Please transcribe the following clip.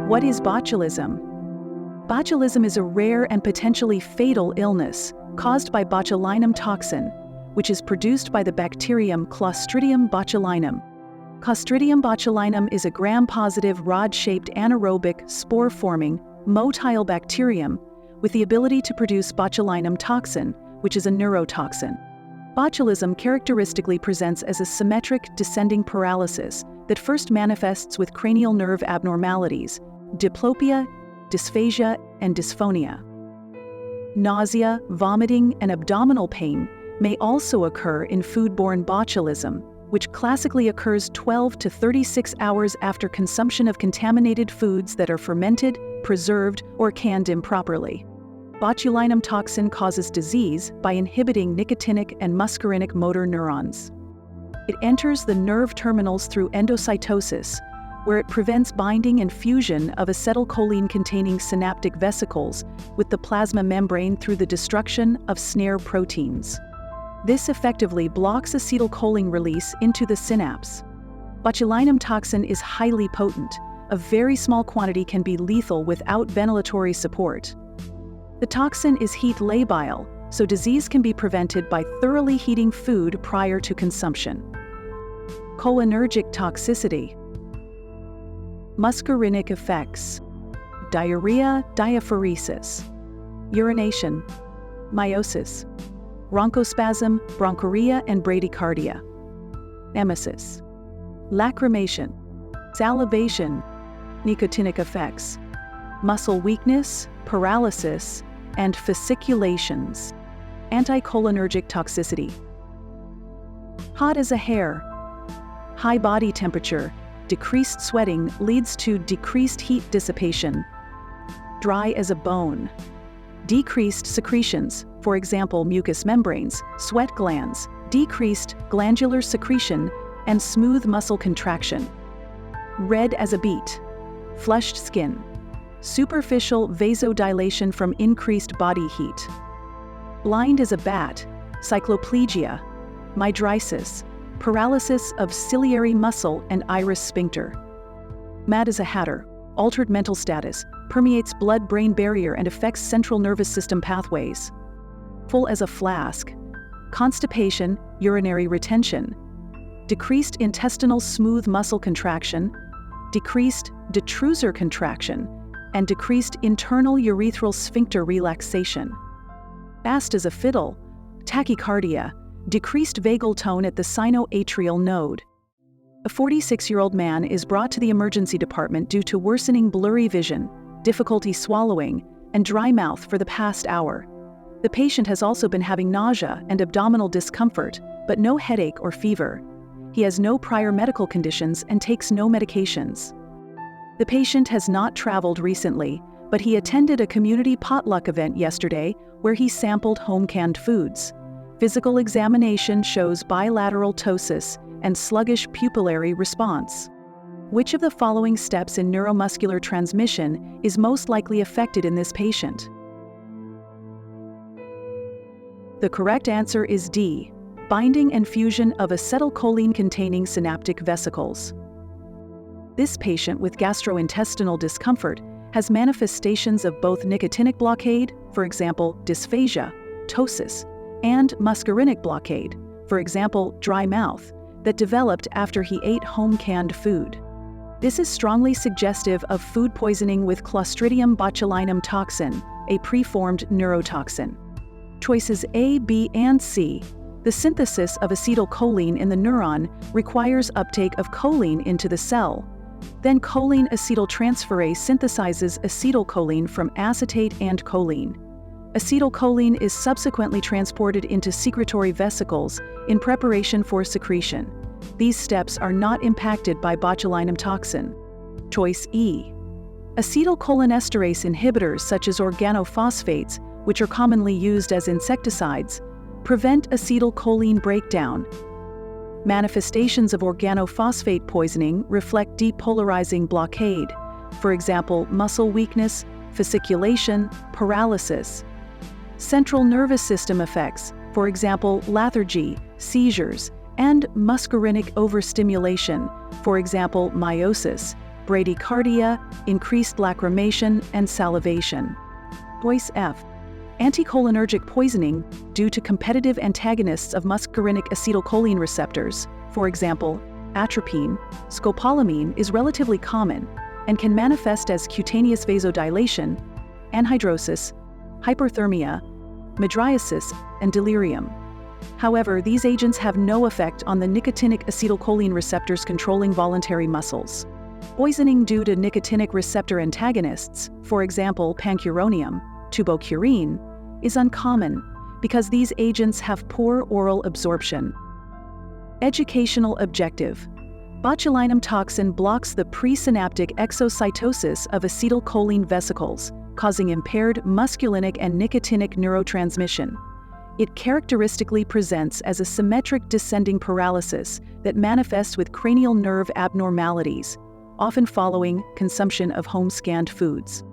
What is botulism? Botulism is a rare and potentially fatal illness caused by botulinum toxin, which is produced by the bacterium Clostridium botulinum. Clostridium botulinum is a gram-positive rod-shaped anaerobic, spore-forming, motile bacterium with the ability to produce botulinum toxin, which is a neurotoxin. Botulism characteristically presents as a symmetric descending paralysis that first manifests with cranial nerve abnormalities, diplopia, dysphagia, and dysphonia. Nausea, vomiting, and abdominal pain may also occur in foodborne botulism, which classically occurs 12 to 36 hours after consumption of contaminated foods that are fermented, preserved, or canned improperly. Botulinum toxin causes disease by inhibiting nicotinic and muscarinic motor neurons. It enters the nerve terminals through endocytosis, where it prevents binding and fusion of acetylcholine-containing synaptic vesicles with the plasma membrane through the destruction of snare proteins. This effectively blocks acetylcholine release into the synapse. Botulinum toxin is highly potent. A very small quantity can be lethal without ventilatory support. The toxin is heat labile, so disease can be prevented by thoroughly heating food prior to consumption. Cholinergic toxicity. Muscarinic effects. Diarrhea, diaphoresis. Urination. Meiosis. Bronchospasm, bronchorrhea, and bradycardia. Emesis. Lacrimation. Salivation. Nicotinic effects. Muscle weakness, paralysis, and fasciculations. Anticholinergic toxicity. Hot as a hair. High body temperature, decreased sweating leads to decreased heat dissipation. Dry as a bone. Decreased secretions, for example mucous membranes, sweat glands, decreased glandular secretion, and smooth muscle contraction. Red as a beet. Flushed skin. Superficial vasodilation from increased body heat. Blind as a bat, cycloplegia, mydriasis, paralysis of ciliary muscle and iris sphincter. Mad as a hatter, altered mental status, permeates blood-brain barrier and affects central nervous system pathways. Full as a flask, constipation, urinary retention, decreased intestinal smooth muscle contraction, decreased detrusor contraction, and decreased internal urethral sphincter relaxation. Fast as a fiddle, tachycardia, decreased vagal tone at the sinoatrial node. A 46-year-old man is brought to the emergency department due to worsening blurry vision, difficulty swallowing, and dry mouth for the past hour. The patient has also been having nausea and abdominal discomfort, but no headache or fever. He has no prior medical conditions and takes no medications. The patient has not traveled recently, but he attended a community potluck event yesterday where he sampled home-canned foods. Physical examination shows bilateral ptosis and sluggish pupillary response. Which of the following steps in neuromuscular transmission is most likely affected in this patient? The correct answer is D, binding and fusion of acetylcholine-containing synaptic vesicles. This patient with gastrointestinal discomfort has manifestations of both nicotinic blockade, for example, dysphagia, ptosis, and muscarinic blockade, for example, dry mouth, that developed after he ate home-canned food. This is strongly suggestive of food poisoning with Clostridium botulinum toxin, a preformed neurotoxin. Choices A, B, and C. The synthesis of acetylcholine in the neuron requires uptake of choline into the cell. Then choline acetyltransferase synthesizes acetylcholine from acetate and choline. Acetylcholine is subsequently transported into secretory vesicles in preparation for secretion. These steps are not impacted by botulinum toxin. Choice E. Acetylcholinesterase inhibitors such as organophosphates, which are commonly used as insecticides, prevent acetylcholine breakdown. Manifestations of organophosphate poisoning reflect depolarizing blockade, for example, muscle weakness, fasciculation, paralysis. Central nervous system effects, for example, lethargy, seizures, and muscarinic overstimulation, for example, meiosis, bradycardia, increased lacrimation, and salivation. Choice F. Anticholinergic poisoning due to competitive antagonists of muscarinic acetylcholine receptors, for example, atropine. Scopolamine is relatively common and can manifest as cutaneous vasodilation, anhidrosis, hyperthermia, mydriasis, and delirium. However, these agents have no effect on the nicotinic acetylcholine receptors controlling voluntary muscles. Poisoning due to nicotinic receptor antagonists, for example pancuronium, tubocurine, is uncommon because these agents have poor oral absorption. Educational objective. Botulinum toxin blocks the presynaptic exocytosis of acetylcholine vesicles, causing impaired muscarinic and nicotinic neurotransmission. It characteristically presents as a symmetric descending paralysis that manifests with cranial nerve abnormalities, often following consumption of home-scanned foods.